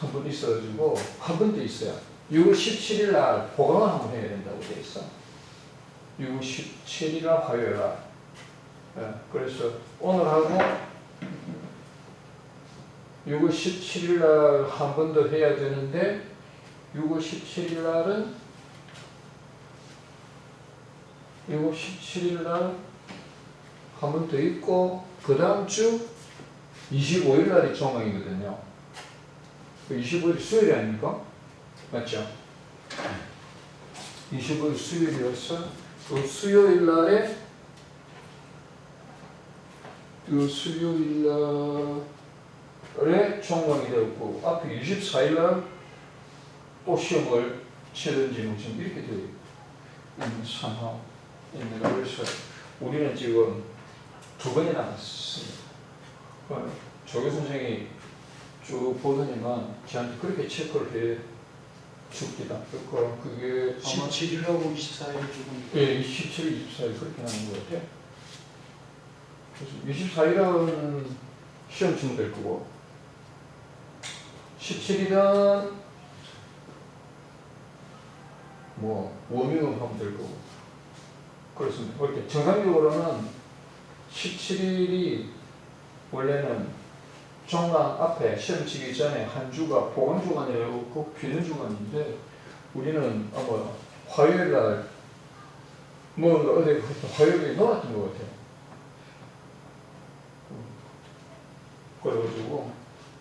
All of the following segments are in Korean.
한 번 있어가지고 한 번 더 있어요. 6월 17일 날 보강을 한번 해야 된다고 돼 있어. 6월 17일 날 화요일 날. 예, 그래서 오늘하고 6월 17일 날 한 번 더 해야 되는데 6월 17일 날은 6월 17일 날 한 번 더 있고 그 다음 주 25일 날이 조망이거든요. 25일 수요일이 아닙니까? 맞죠? 25일 수요일이어서 그 수요일 날에 그 수요일 날에 총망이 되었고 앞에 24일 날 또 시험을 치든지 뭐 지금 이렇게 되어 있는 상황입니다. 그래서 우리는 지금 두 번이 남았습니다. 조교 선생이 쭉 보더니만 저한테 그렇게 체크를 해 줍니다. 그러니까 그게 17일하고 24일 조금. 예, 27일, 24일 그렇게 나는 것 같아요. 그래서 24일은 시험 치면 될 거고 17일은 뭐 워밍업 하면 될 거고 그렇습니다. 이렇게 정상적으로는 17일이 원래는 종강 앞에 시험 치기 전에 한 주가 보강 주간이라고 비는 주간인데 우리는 아마 화요일 날 뭐 어제 화요일에 놀았던 것 같아요. 그래가지고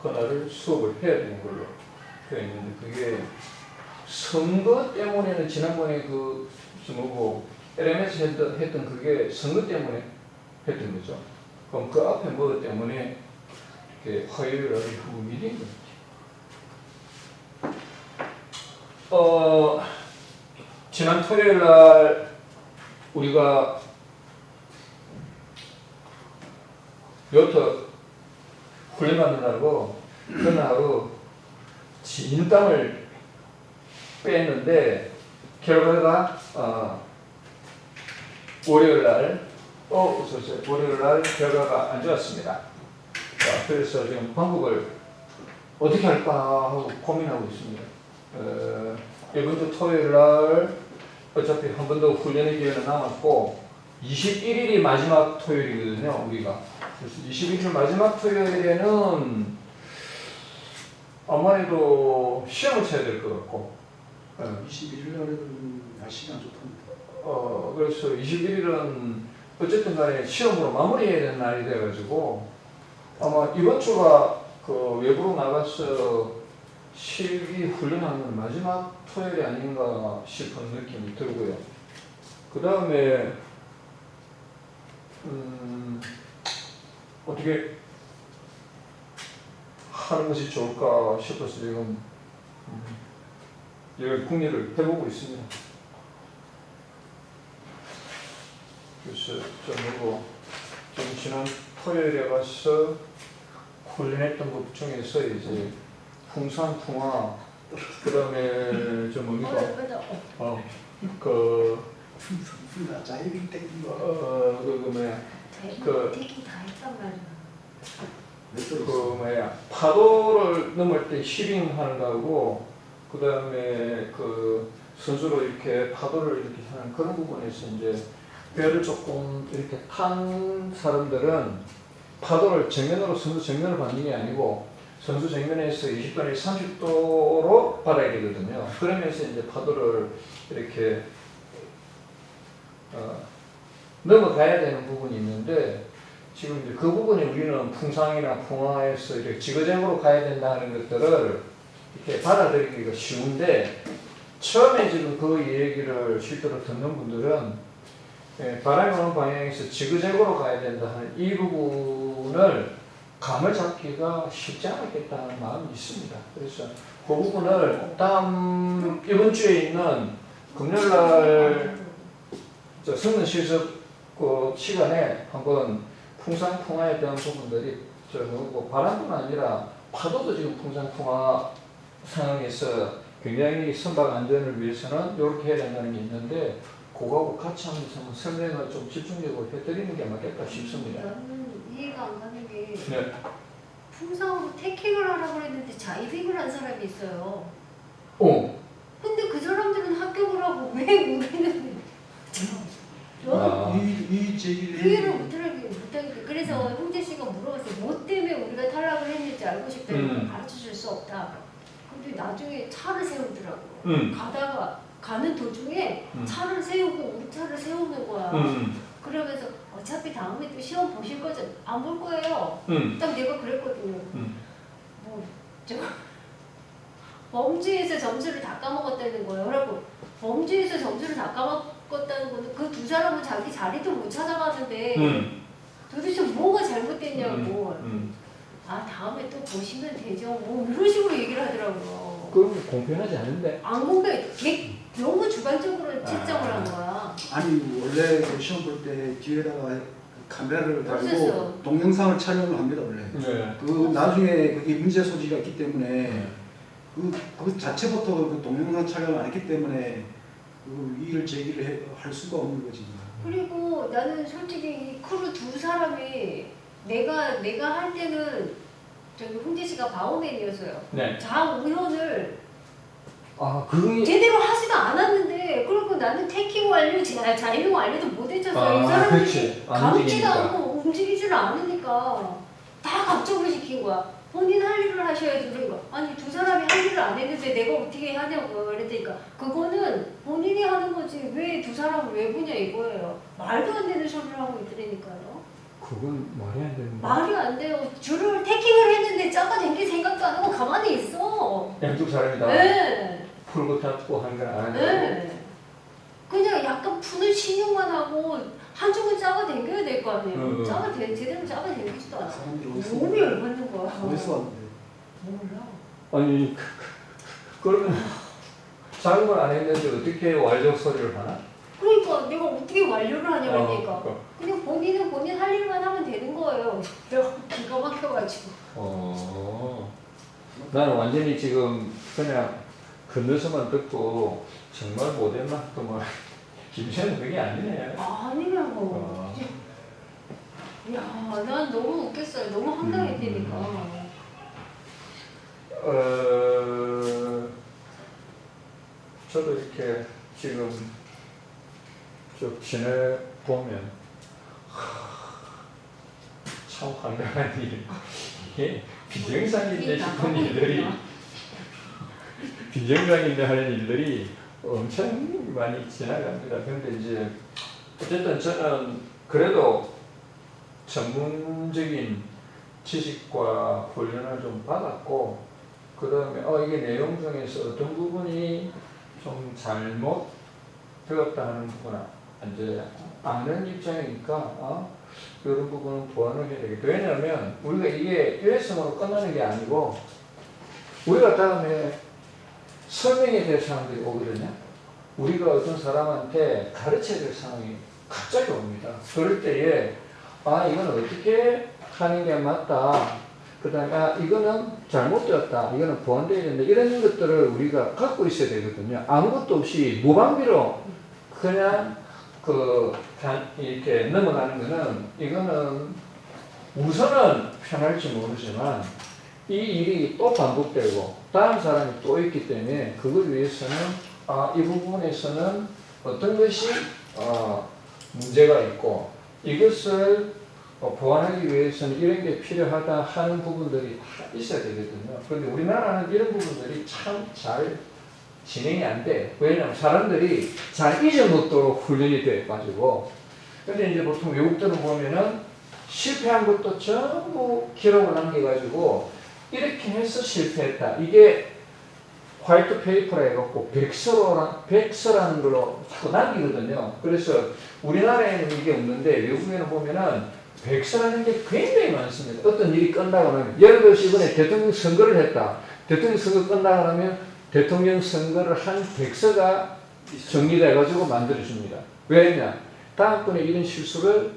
그날을 수업을 해야 되는 걸로 되어 있는데 그게 선거 때문에는 지난번에 그 뭐고 LMS 했던 그게 선거 때문에 했던 거죠. 그럼 그 앞에 뭐 때문에 이렇게 화요일 날 후 미린 거죠. 지난 토요일 날 우리가 요트 훈련받는 날고 그날 진땀을 뺐는데 결과가 월요일 날 월요일 날 결과가 안 좋았습니다. 자, 그래서 지금 방법을 어떻게 할까 하고 고민하고 있습니다. 이번 주 토요일 날 어차피 한 번 더 훈련의 기회는 남았고 21일이 마지막 토요일이거든요. 우리가 그래서 21일 마지막 토요일에는 아무래도 시험을 쳐야 될 것 같고 21일 날에는 날씨가 안 좋답니다. 그래서 21일은 어쨌든 간에 시험으로 마무리해야 되는 날이 돼가지고 아마 이번 주가 그 외부로 나가서 실기 훈련하는 마지막 토요일이 아닌가 싶은 느낌이 들고요. 그 다음에 어떻게 하는 것이 좋을까 싶어서 지금 여러 궁리를 해보고 있습니다. 그래서 좀 지난 토요일에 가서 훈련했던 것 중에서 이제 풍산풍화 그다음에 저 뭡니까 풍산풍화 자이빙 땡긴 거. 그 뭐야 되게 다 했단 말이야. 그 뭐야 파도를 넘을 때 힐링하는 거하고 그다음에 그 선수로 이렇게 파도를 이렇게 하는 그런 부분에서 이제 배를 조금 이렇게 탄 사람들은 파도를 정면으로 선수 정면을 받는 게 아니고 선수 정면에서 20도에서 30도로 받아야 되거든요. 그러면서 이제 파도를 이렇게 넘어가야 되는 부분이 있는데 지금 이제 그 부분이 우리는 풍상이나 풍화에서 이렇게 지그재그로 가야 된다는 것들을 이렇게 받아들이기가 쉬운데 처음에 지금 그 얘기를 실제로 듣는 분들은 바람이 오는 방향에서 지그재그로 가야 된다 하는 이 부분을 감을 잡기가 쉽지 않겠다는 마음이 있습니다. 그래서 그 부분을 이번 주에 있는 금요일날 성능 실습 그 시간에 한번 풍상 풍화에 대한 부분들이 바람뿐 아니라 파도도 지금 풍상 풍화 상황에서 굉장히 선박 안전을 위해서는 이렇게 해야 된다는 게 있는데 그거하고 같이 하면서 설명을 좀 집중적으로 해드리는 게 맞겠다 싶습니다. 나는 이해가 안 가는 게 네. 풍상으로 태킹을 하라고 그랬는데 자이빙을 한 사람이 있어요. 어. 근데 그 사람들은 합격을 하고 왜 우리는 아. 이 제기를 이해를 못하게 그래서 홍재 씨가 물어봤어요. 뭐 때문에 우리가 탈락을 했는지 알고 싶다니까 가르쳐 줄 수 없다. 근데 나중에 차를 세우더라고. 가는 도중에 차를 세우고 우리 차를 세우는 거야. 그러면서 어차피 다음에 또 시험 보실 거죠? 안 볼 거예요. 딱 내가 그랬거든요. 저 범죄에서 점수를 다 까먹었다는 거예요. 그래갖고 범죄에서 점수를 다 까먹었다는 거는 그 두 사람은 자기 자리도 못 찾아가는데 도대체 뭐가 잘못됐냐고. 아 다음에 또 보시면 되죠. 뭐 이런 식으로 얘기를 하더라고요. 그럼 공평하지 않은데? 안 공개. 너무 주관적으로 채점을 한 거야. 아니 원래 그 시험 볼 때 뒤에다가 카메라를 달고 없었어. 동영상을 촬영을 합니다 원래. 네. 그 나중에 그게 문제 소지가 있기 때문에 그 자체부터 그 동영상 촬영을 안 했기 때문에 그 이의를 제기를 할 수가 없는 거지. 그리고 나는 솔직히 이 크루 두 사람이 내가 할 때는 저기 홍재 씨가 바오맨이었어요. 네. 자우현을 그게 제대로 하지도 않았는데 그리고 나는 태킹 완료, 자이빙 완료도 못 해줬어요. 이 사람들이 그렇지. 안 감지도 움직이니까. 않고 움직이지를 않으니까 다 갑적으로 시킨 거야. 본인 할 일을 하셔야지. 그러니까 아니 두 사람이 할 일을 안 했는데 내가 어떻게 하냐고 그랬더니까 그거는 본인이 하는 거지 왜 두 사람을 왜 보냐 이거예요. 말도 안 되는 소리를 하고 있더라니까요. 그건 말이 안 되는 거야. 말이 안 돼요. 줄을 태킹을 했는데 짜가된 게 생각도 안 하고 가만히 있어. 양쪽 사람이 다 네. 풀고 닫고 하는 건 아니고. 네. 그냥 약간 푸는 신용만 하고 한쪽은 짜가 당겨야 될 거 아니에요. 제대로 짜가 당기지도 않아. 사람들이 어디서 몸이 열받는 거야. 어디서 왔는데? 몰라. 아니 그러면 작업을 안 했는데 어떻게 완료 소리를 하나? 그러니까 내가 어떻게 완료를 하냐 그러니까. 그러니까. 그냥 본인은 본인 할 일만 하면 되는 거예요. 내가 기가 막혀가지고. 나는 완전히 지금 그냥 건너서만 듣고 정말 못했나 또 뭐 김치는 그게 아니네. 아니냐고. 야, 난 너무 웃겼어요. 너무 황당했다니까. 저도 이렇게 지금 쭉 지내보면 참 황당한 일, 이게 비정상인데 싶은 일들이 비정상인데 하는 일들이 엄청 많이 지나갑니다. 근데 이제 어쨌든 저는 그래도 전문적인 지식과 훈련을 좀 받았고 그 다음에 이게 내용 중에서 어떤 부분이 좀 잘못 배웠다 하는 부분은 이제 아는 입장이니까 이런 부분은 보완을 해야 되겠다. 왜냐하면 우리가 이게 일회성으로 끝나는 게 아니고 우리가 다음에 설명해야 될 사람들이 오거든요. 우리가 어떤 사람한테 가르쳐야 될 상황이 갑자기 옵니다. 그럴 때에 이건 어떻게 하는 게 맞다. 그 다음에 이거는 잘못되었다. 이거는 보완되어야 된다. 이런 것들을 우리가 갖고 있어야 되거든요. 아무것도 없이 무방비로 그냥 이렇게 넘어가는 거는 이거는 우선은 편할지 모르지만 이 일이 또 반복되고 다른 사람이 또 있기 때문에 그걸 위해서는 이 부분에서는 어떤 것이 문제가 있고 이것을 보완하기 위해서는 이런 게 필요하다 하는 부분들이 다 있어야 되거든요. 그런데 우리나라는 이런 부분들이 참 잘 진행이 안 돼. 왜냐하면 사람들이 잘 잊어먹도록 훈련이 돼가지고. 근데 이제 보통 외국들은 보면은 실패한 것도 전부 기록을 남겨가지고 이렇게 해서 실패했다. 이게 화이트 페이퍼라 해갖고 백서라는 걸로 자꾸 남기거든요. 그래서 우리나라에는 이게 없는데 외국에는 보면은 백서라는 게 굉장히 많습니다. 어떤 일이 끝나고 나면 예를 들어서 이번에 대통령 선거를 했다. 대통령 선거 끝나고 나면 대통령 선거를 한 백서가 정리돼가지고 만들어줍니다. 왜냐? 다음번에 이런 실수를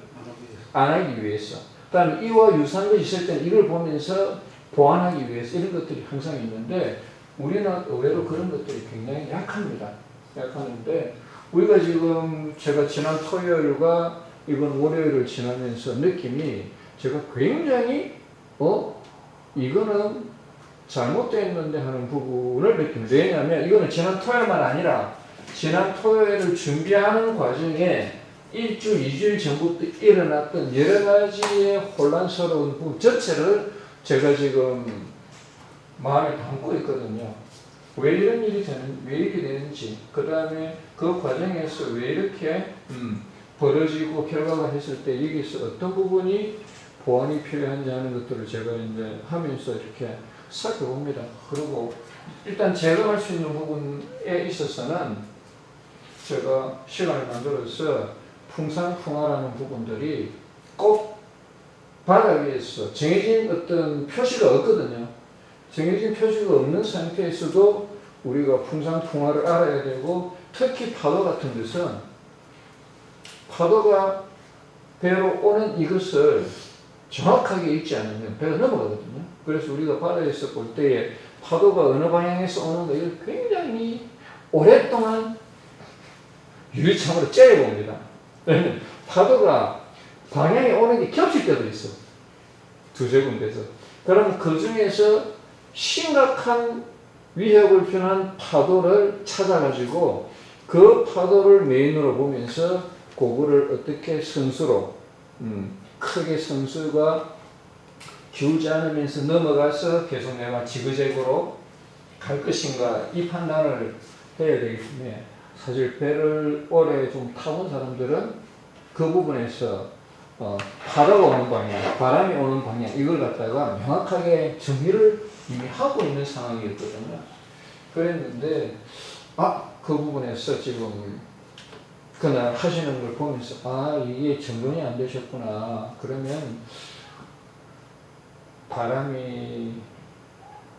안 하기 위해서. 그 다음에 이와 유사한 것이 있을 때는 이걸 보면서 보완하기 위해서 이런 것들이 항상 있는데 우리는 의외로 그런 것들이 굉장히 약합니다. 약하는데 우리가 지금 제가 지난 토요일과 이번 월요일을 지나면서 느낌이 제가 굉장히 이거는 잘못됐는데 하는 부분을 느낍니다. 왜냐하면 이거는 지난 토요일만 아니라 지난 토요일을 준비하는 과정에 일주일, 2주일 전부터 일어났던 여러 가지의 혼란스러운 부분 전체를 제가 지금 마음에 담고 있거든요. 왜 이런 일이 왜 이렇게 되는지, 그 다음에 그 과정에서 왜 이렇게 벌어지고 결과가 했을 때 여기서 어떤 부분이 보완이 필요한지 하는 것들을 제가 이제 하면서 이렇게 살펴봅니다. 그리고 일단 제가 할 수 있는 부분에 있어서는 제가 시간을 만들어서 풍상풍화라는 부분들이 꼭 바다 위에서 정해진 어떤 표시가 없거든요. 정해진 표시가 없는 상태에서도 우리가 풍상풍화를 알아야 되고, 특히 파도 같은 것은 파도가 배로 오는 이것을 정확하게 읽지 않으면 배가 넘어가거든요. 그래서 우리가 바다에서 볼 때에 파도가 어느 방향에서 오는가 이걸 굉장히 오랫동안 유리창으로 째려봅니다. 파도가 방향이 오는 게 겹칠 때도 있어. 두세 군데서. 그러면 그 중에서 심각한 위협을 표현한 파도를 찾아가지고 그 파도를 메인으로 보면서 그거를 어떻게 선수로 크게 선수가 기울지 않으면서 넘어가서 계속 내가 지그재그로 갈 것인가 이 판단을 해야 되기 때문에, 사실 배를 오래 좀 타본 사람들은 그 부분에서 파도가 오는 방향, 바람이 오는 방향 이걸 갖다가 명확하게 정리를 이미 하고 있는 상황이었거든요. 그랬는데 그 부분에서 지금 그날 하시는 걸 보면서 이게 정돈이 안 되셨구나. 그러면 바람이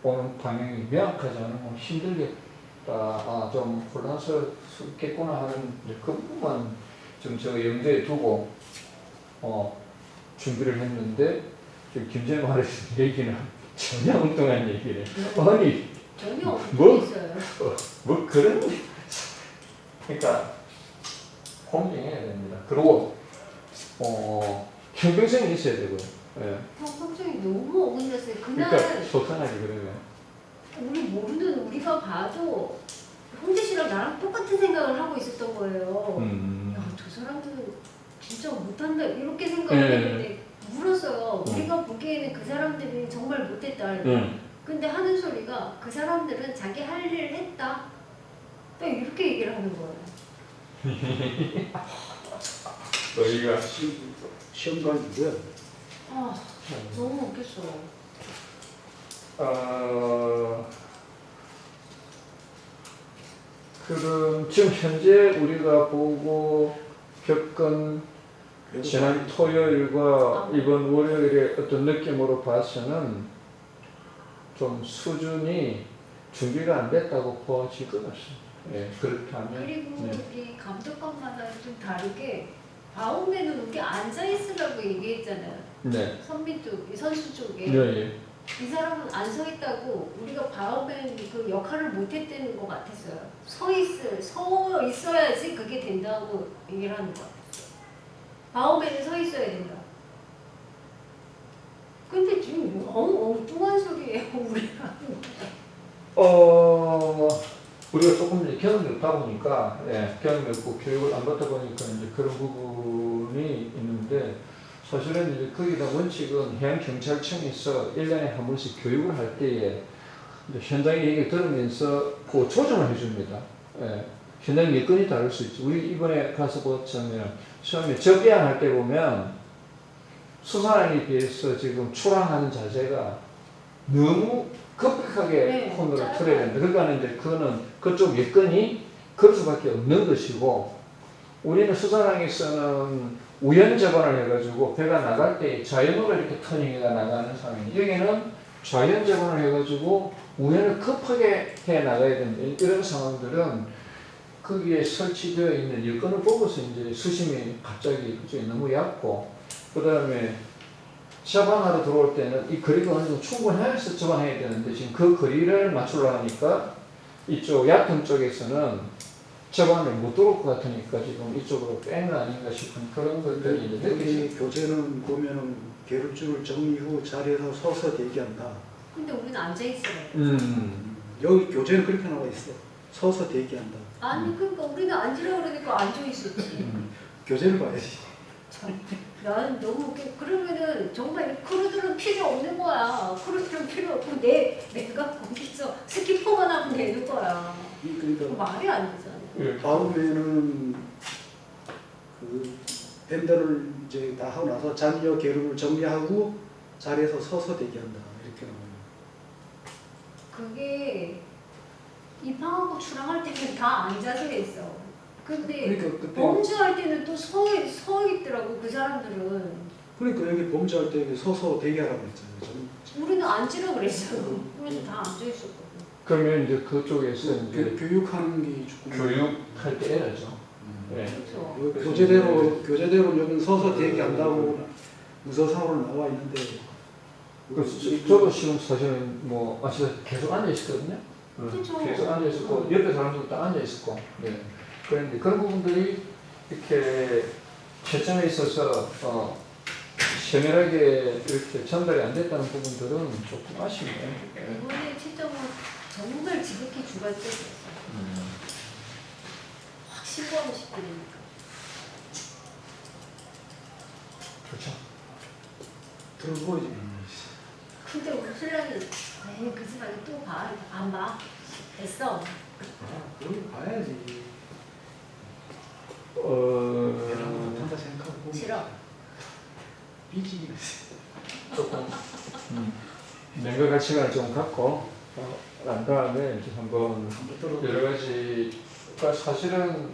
오는 방향이 명확하지 않으면 힘들겠다. 좀 혼란스럽겠구나 하는 그 부분만 좀 제가 염두에 두고 준비를 했는데, 김재현 말했던 얘기는 전혀 엉뚱한 얘기네. 아니 전혀 없어요. 뭐 그런 그러니까 공정해야 됩니다. 그리고 형평성이 있어야 되고요. 예. 형평성이 너무 어긋났어요. 그날 그러니까 속상하지 그러면. 우리 모르는 우리가 봐도 홍재 씨랑 나랑 똑같은 생각을 하고 있었던 거예요. 야, 저 사람들은 진짜 못한다 이렇게 생각을 했는데 물었어요. 우리가 보기에는 그 사람들이 정말 못했다. 근데 하는 소리가 그 사람들은 자기 할 일을 했다. 딱 이렇게 얘기를 하는 거예요. 너희가 시험관이고요. 너무 웃겼어. 그럼 지금 현재 우리가 보고 겪은 지난 토요일과 이번 월요일의 어떤 느낌으로 봐서는 좀 수준이 준비가 안 됐다고 보아질 것 같습니다. 네, 그렇게 하면. 그리고 우리 감독관마다 좀 다르게 바움에는 우리 앉아 있으라고 얘기했잖아요. 네. 선수 쪽에. 네. 이 사람은 안 서 있다고 우리가 바움에 그 역할을 못 했다는 것 같았어요. 서 있어야지 그게 된다고 얘기를 하는 것 같았어요. 바움에는 서 있어야 된다. 근데 지금 엉뚱한 소리예요, 우리가. 우리가 조금 이제 경험이 없다 보니까, 경험이 없고 교육을 안 받다 보니까 이제 그런 부분이 있는데, 사실은 이제 거기다 원칙은 해양경찰청에서 1년에 한 번씩 교육을 할 때에 현장의 얘기를 들으면서 그 조정을 해줍니다. 현장 여건이 다를 수 있죠. 우리 이번에 가서 보자면 처음에 접양할 때 보면 수산항에 비해서 지금 출항하는 자세가 너무 급격하게 코너를 틀어야 된다. 그러니까 이제 그쪽 여건이 그럴 수밖에 없는 것이고, 우리는 수산항에서는 우연 접안을 해가지고 배가 나갈 때 좌연으로 이렇게 터닝해가 나가는 상황이, 여기는 좌연 접안을 해가지고 우연을 급하게 해 나가야 되는 이런 상황들은 거기에 설치되어 있는 여건을 보고서 이제 수심이 갑자기 그쪽이 너무 얕고, 그 다음에 접안하러 들어올 때는 이 거리가 어느 정도 충분해서 접안해야 되는데, 지금 그 거리를 맞추려 하니까 이쪽 얕은 쪽에서는 접안을 못 들어올 것 같으니까 지금 이쪽으로 뺀 거 아닌가 싶은 그런 것들이 이제 여기 교재는 보면은 계류줄을 정리 후 자리에서 서서 대기한다. 근데 우리는 앉아 있어요. 여기 교재는 그렇게 나와 있어. 서서 대기한다. 아니 그러니까 우리는 앉으라고 그러니까 앉아 있었지. 교재를 봐야지. 참, 나는 너무 그러면은 정말 크루들은 필요 없는 거야. 크루들은 필요 없고 내가 거기서 스키퍼만 하면 되는 거야. 그러니까 말이 안 되잖아. 예. 다음에는 그 밴더를 이제 다 하고 나서 잔여 계류를 정리하고 자리에서 서서 대기한다. 이렇게 나와요. 그게 입항하고 출항할 때는 다 앉아서 했어. 근데 그러니까 그때 범주할 때는 또 서 있더라고 그 사람들은. 그러니까 여기 범죄할 때 서서 대기하라고 했잖아요. 저는 우리는 앉으라고 그랬어. 우리는 다 앉아 있었거든. 그러면 이제 그쪽에서 이제 교육하는 게 조금 교육할 때 에러죠. 네. 그렇죠. 교재대로 여기는 서서 대기한다고 문서상으로 나와 있는데 저도 지금 사실은 계속 앉아 있었거든요. 그렇죠. 계속 앉아 있었고 옆에 사람들도 다 앉아 있었고. 네. 그런데 그런 부분들이 이렇게 채점에 있어서 세밀하게 이렇게 전달이 안 됐다는 부분들은 조금 아쉽네요. 네. 이번에 채점은 정말 지극히 주관적이었어. 확 신고하고 싶으니까. 그렇죠. 들어보이지. 근데 우리 신랑이 에이 그 집안에 또 봐. 안 봐. 됐어. 그걸 봐야지. 배랑 못한다 생각하고 싫어. 삐지기 조금 냉각할 시간을 좀 갖고 난 다음에 이제 한번 여러 가지가 사실은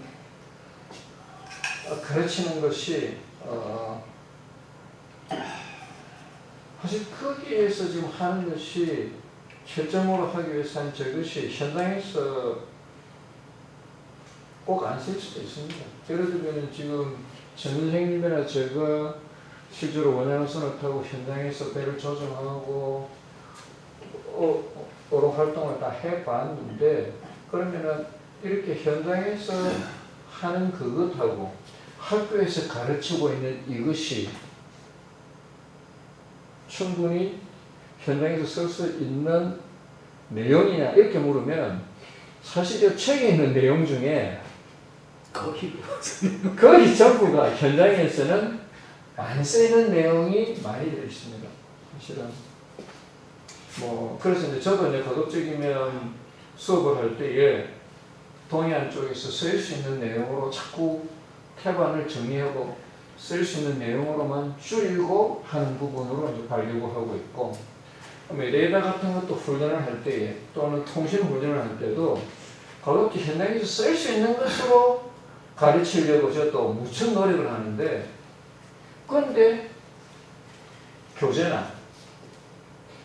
가르치는 것이 사실 거기에서 지금 하는 것이 최점으로 하기 위해서는 저것이 현장에서 꼭 안 쓸 수도 있습니다. 예를 들면 지금 전 선생님이나 제가 실제로 원양선을 타고 현장에서 배를 조정하고 여러 활동을 다 해봤는데 그러면은 이렇게 현장에서 하는 그것하고 학교에서 가르치고 있는 이것이 충분히 현장에서 쓸 수 있는 내용이냐 이렇게 물으면 사실 이 책에 있는 내용 중에 거의 전부가 현장에서는 안 쓰이는 내용이 많이 들어 있습니다. 사실은 그래서 이제 저도 이제 가급적이면 수업을 할 때에 동해안 쪽에서 쓰일 수 있는 내용으로 자꾸 태반을 정리하고 쓸 수 있는 내용으로만 줄이고 하는 부분으로 이제 가려고 하고 있고, 레이더 같은 것도 훈련을 할 때에 또는 통신 훈련을 할 때도 가급적 현장에서 쓸 수 있는 것으로 가르치려고 저도 무척 노력을 하는데, 그런데 교재나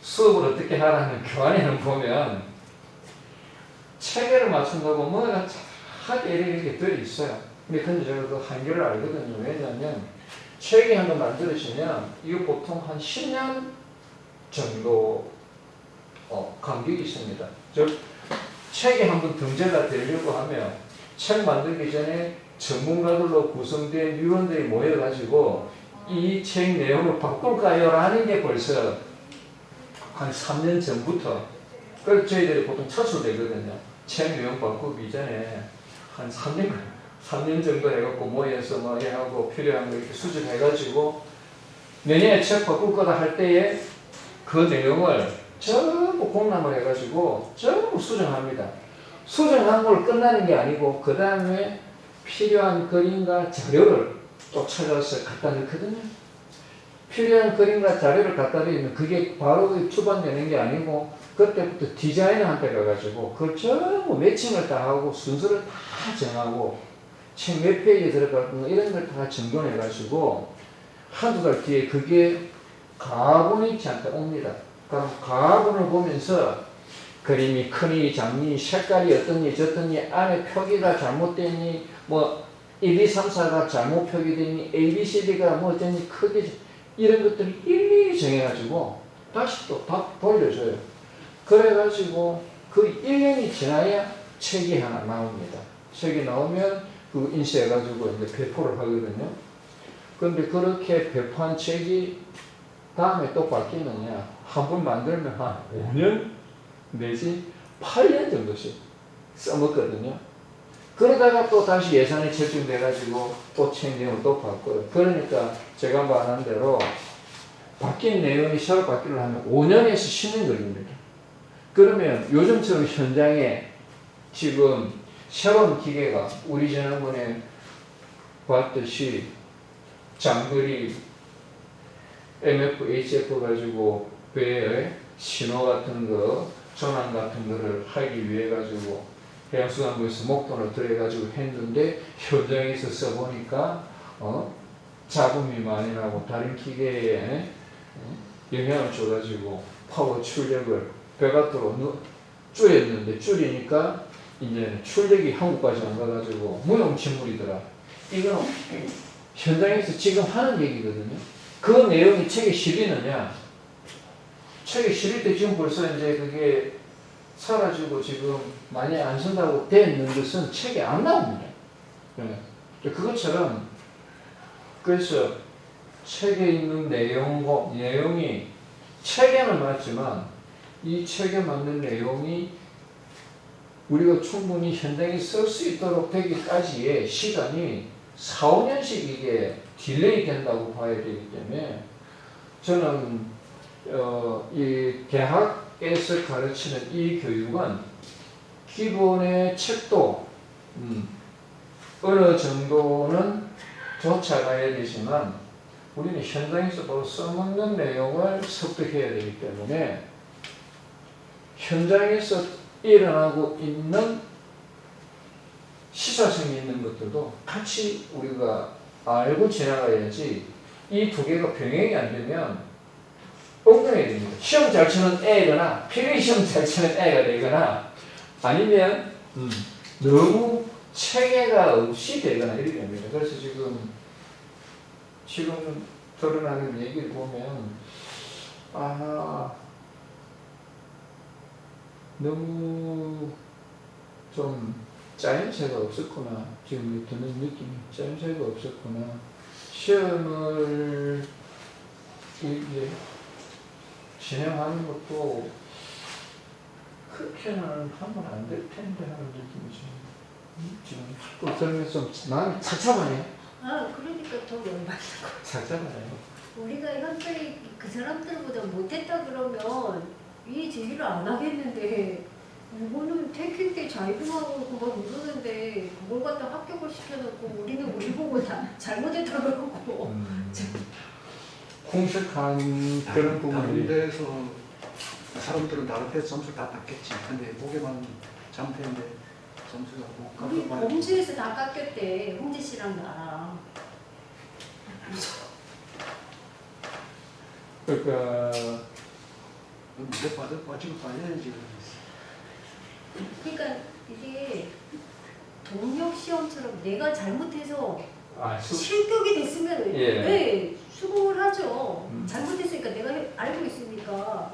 수업을 어떻게 하라는 교환에는 보면 체계를 맞춘다고 뭐가 하게 이렇게 들어있어요. 근데 제가 그 한계를 알거든요. 왜냐하면 체계 한번 만들어지면 이거 보통 한 10년 정도 간격이 있습니다. 즉 책에 한번 등재가 되려고 하면 책 만들기 전에 전문가들로 구성된 위원들이 모여가지고 이 책 내용을 바꿀까요? 라는 게 벌써 한 3년 전부터 그걸 저희들이 보통 차출되거든요. 책 내용 바꾸기 전에 한 3년 정도 해갖고 모여서 뭐 하고 필요한 거 이렇게 수집해가지고 내년에 책 바꿀 거다 할 때에 그 내용을 전부 공람을 해가지고 전부 수정합니다. 수정한 걸 끝나는 게 아니고 그 다음에 필요한 그림과 자료를 또 찾아서 갖다 넣거든요. 필요한 그림과 자료를 갖다 놓으면 그게 바로 출판되는 게 아니고 그때부터 디자이너한테 가가지고 그걸 전부 매칭을 다 하고 순서를 다 정하고 책 몇 페이지에 들어갈 거 이런 걸 다 정돈해가지고 한두 달 뒤에 그게 가본이 저한테 옵니다. 그럼 가본을 보면서 그림이 크니 작니 색깔이 어떠니 저떠니 안에 표기가 잘못되니 1, 2, 3, 4가 잘못 표기되니 A, B, C, D가 어쩌니 크게 이런 것들을 일일이 정해가지고 다시 또 다 돌려줘요. 그래가지고 그 1년이 지나야 책이 하나 나옵니다. 책이 나오면 그 인쇄해가지고 이제 배포를 하거든요. 그런데 그렇게 배포한 책이 다음에 또 바뀌느냐? 한 번 만들면 한 5년 내지 8년 정도씩 써먹거든요. 그러다가 또 다시 예산이 책정돼가지고 또 책임을 또 바꿔요. 그러니까 제가 말한 대로 바뀐 내용이 새로 바뀌려 하면 5년에서 10년 걸립니다. 그러면 요즘처럼 현장에 지금 새로운 기계가 우리 지난번에 봤듯이 장거리 MF, HF 가지고 배에 신호 같은 거, 전환 같은 거를 하기 위해 가지고 해양수산부에서 목돈을 들여가지고 했는데 현장에서 써보니까 잡음이 많이 나고 다른 기계에 영향을 줘가지고 파워 출력을 배가도로 줄였는데 줄이니까 이제 출력이 한국까지 안 가가지고 무용지물이더라. 이건 현장에서 지금 하는 얘기거든요. 그 내용이 책에 실리느냐? 책에 실릴 때 지금 벌써 이제 그게 사라지고 지금 많이 안 쓴다고 돼 있는 것은 책에 안 나옵니다. 네. 그것처럼 그래서 책에 있는 내용이 책에는 맞지만 이 책에 맞는 내용이 우리가 충분히 현장에 쓸 수 있도록 되기까지의 시간이 4, 5년씩 이게 딜레이 된다고 봐야 되기 때문에 저는 이 대학에서 가르치는 이 교육은 기본의 책도 어느 정도는 쫓아가야 되지만 우리는 현장에서 바로 써먹는 내용을 습득해야 되기 때문에 현장에서 일어나고 있는 시사성이 있는 것들도 같이 우리가 알고 지나가야지 이 두 개가 병행이 안 되면 엉뚱해야 됩니다. 시험 잘 치는 애거나 필기 시험 잘 치는 애가 되거나 아니면 너무 체계가 없이 되거나 이렇게 됩니다. 그래서 지금 드러나는 얘기를 보면 너무 좀 짜임새가 없었구나. 지금 드는 느낌이 짜임새가 없었구나. 시험을 이제 진행하는 것도 그렇게는 하면 안 될 텐데 하는 느낌이 지금 또 들으면서 마음이 착잡하네. 그러니까 더 열받는 거. 착잡하네요. 우리가 현저히 그 사람들보다 못했다 그러면 이 제기를 안 하겠는데 이거는 태킹 때 자유등하고 그거 누르는데 그걸 갖다 합격을 시켜놓고 우리는 우리 보고 다 잘못했다 그러고 공식한 그런 다른 부분이 데서 사람들은 다른 데서 점수를 다 땄겠지. 근데 거기만 잘못했는데 점수가 못 우리 깎아봐야 범주에서 다 깎였대. 홍재 씨랑 나랑. 그러니까 무대 빠지고 빠져야지. 그러니까 이게 동력 시험처럼 내가 잘못해서 실격이 됐으면 왜 수긍을 하죠. 잘못했으니까 내가 알고 있으니까.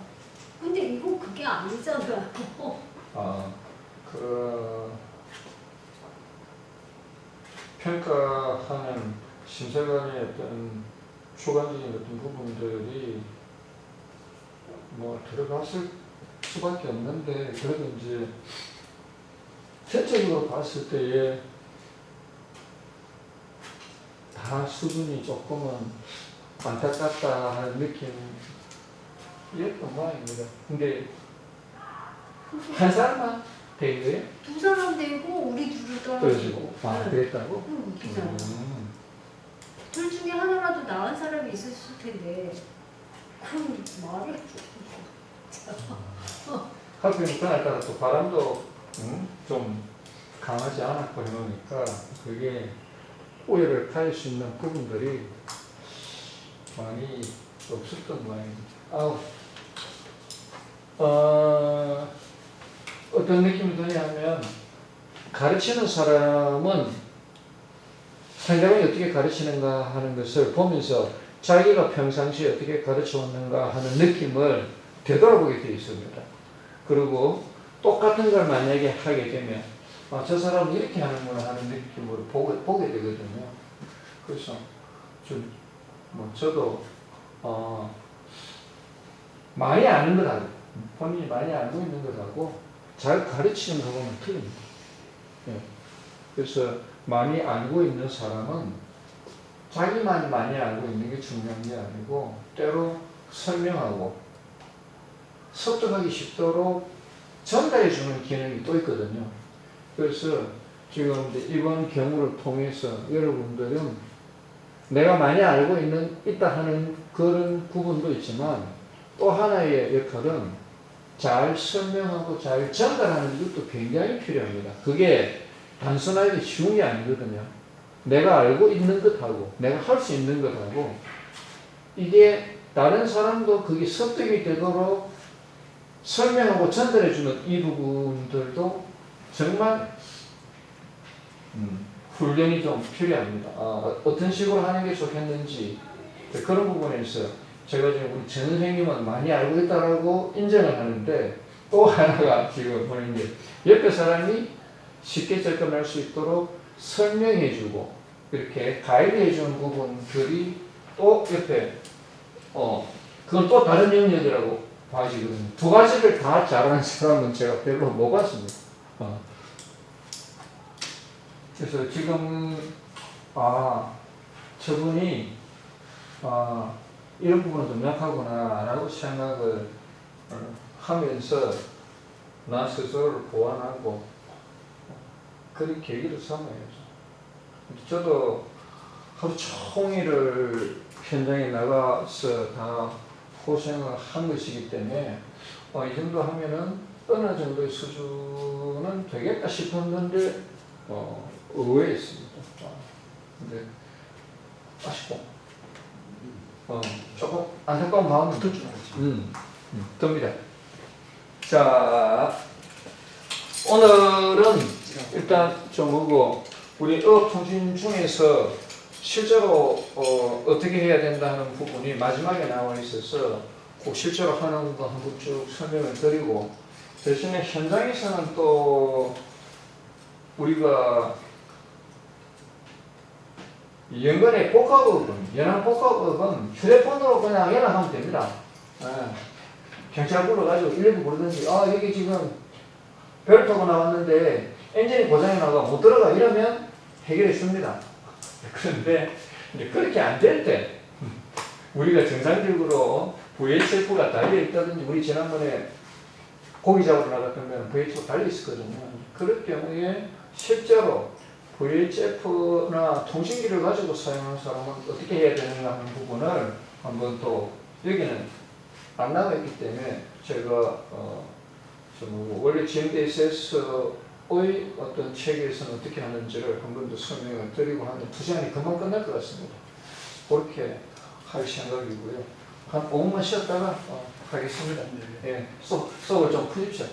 근데 이거 그게 아니잖아. 평가하는 심사관의 어떤 주관적인 어떤 부분들이 뭐 들어갔을 수밖에 없는데 그래도 이제 전체적으로 봤을 때에 다 수준이 조금은 안타깝다 하는 느낌이었던 모양입니다. 근데 한 사람만 된 거예요? 두 사람 되고 우리 둘을 떨어지고. 그랬다고? 응, 웃기잖아. 둘 중에 하나라도 나은 사람이 있었을 텐데 그럼 말이 하필 그날따라 또 바람도 좀 강하지 않았고 해놓으니까 그게 오해를 가할 수 있는 부분들이 많이 없었던 모양입니다. 어떤 느낌이 드냐면 가르치는 사람은 상대방이 어떻게 가르치는가 하는 것을 보면서 자기가 평상시에 어떻게 가르쳐왔는가 하는 느낌을 되돌아보게 되어 있습니다. 그리고 똑같은 걸 만약에 하게 되면 저 사람은 이렇게 하는구나 하는 느낌을 보게 되거든요. 그래서 저도 많이 아는 것하고 본인이 많이 알고 있는 것하고 잘 가르치는 것하고는 틀립니다. 예. 그래서 많이 알고 있는 사람은 자기만이 많이 알고 있는 게 중요한 게 아니고 때로 설명하고 섭득하기 쉽도록 전달해 주는 기능이 또 있거든요. 그래서 지금 이제 이번 경우를 통해서 여러분들은 내가 많이 알고 있다 하는 그런 부분도 있지만 또 하나의 역할은 잘 설명하고 잘 전달하는 것도 굉장히 필요합니다. 그게 단순하게 쉬운 게 아니거든요. 내가 알고 있는 것하고 내가 할 수 있는 것하고 이게 다른 사람도 그게 습득이 되도록 설명하고 전달해주는 이 부분들도 정말 훈련이 좀 필요합니다. 어떤 식으로 하는 게 좋겠는지 그런 부분에서 제가 지금 우리 전 선생님은 많이 알고 있다라고 인정을 하는데 또 하나가 지금 보는 게 옆에 사람이 쉽게 접근할 수 있도록 설명해주고 이렇게 가이드해주는 부분들이 또 옆에 그건 또 다른 영역이라고 봐지거든요. 두 가지를 다 잘하는 사람은 제가 별로 못 봤습니다. 그래서 지금 저분이 이런 부분은 좀 약하구나 라고 생각을 하면서 나 스스로를 보완하고 그런 계기를 삼아야죠. 저도 하루 종일을 현장에 나가서 다 고생을 한 것이기 때문에 이 정도 하면은 어느 정도의 수준은 되겠다 싶었는데 의외였습니다. 근데 아쉽고 조금 안타까운 마음은 들죠. 듭니다. 자, 오늘은 일단 좀 보고 우리 어업통신 중에서 실제로 어떻게 해야 된다는 부분이 마지막에 나와 있어서 꼭 실제로 하는 거 한번 쭉 설명을 드리고 대신에 현장에서는 또 우리가 연간의 연합 복합업은 휴대폰으로 그냥 연락하면 됩니다. 경찰 불러가지고 119 부르든지 여기 지금 배를 타고 나왔는데 엔진이 고장이 나가 못 들어가 이러면 해결해 줍니다. 그런데 이제 그렇게 안 될 때 우리가 정상적으로 VHF가 달려있다든지 우리 지난번에 고기 잡으러 나갔던 VHF 달려있었거든요. 그럴 경우에 실제로 VHF나 통신기를 가지고 사용하는 사람은 어떻게 해야 되는가 하는 부분을 한번 또 여기는 안 나와 있기 때문에 제가 원래 GMDSS의 어떤 체계에서는 어떻게 하는지를 한 번 더 설명을 드리고 하는데 2시간이 금방 끝날 것 같습니다. 그렇게 할 생각이고요. 한 5분만 쉬었다가 하겠습니다. 예, 속을 좀 푸십시오.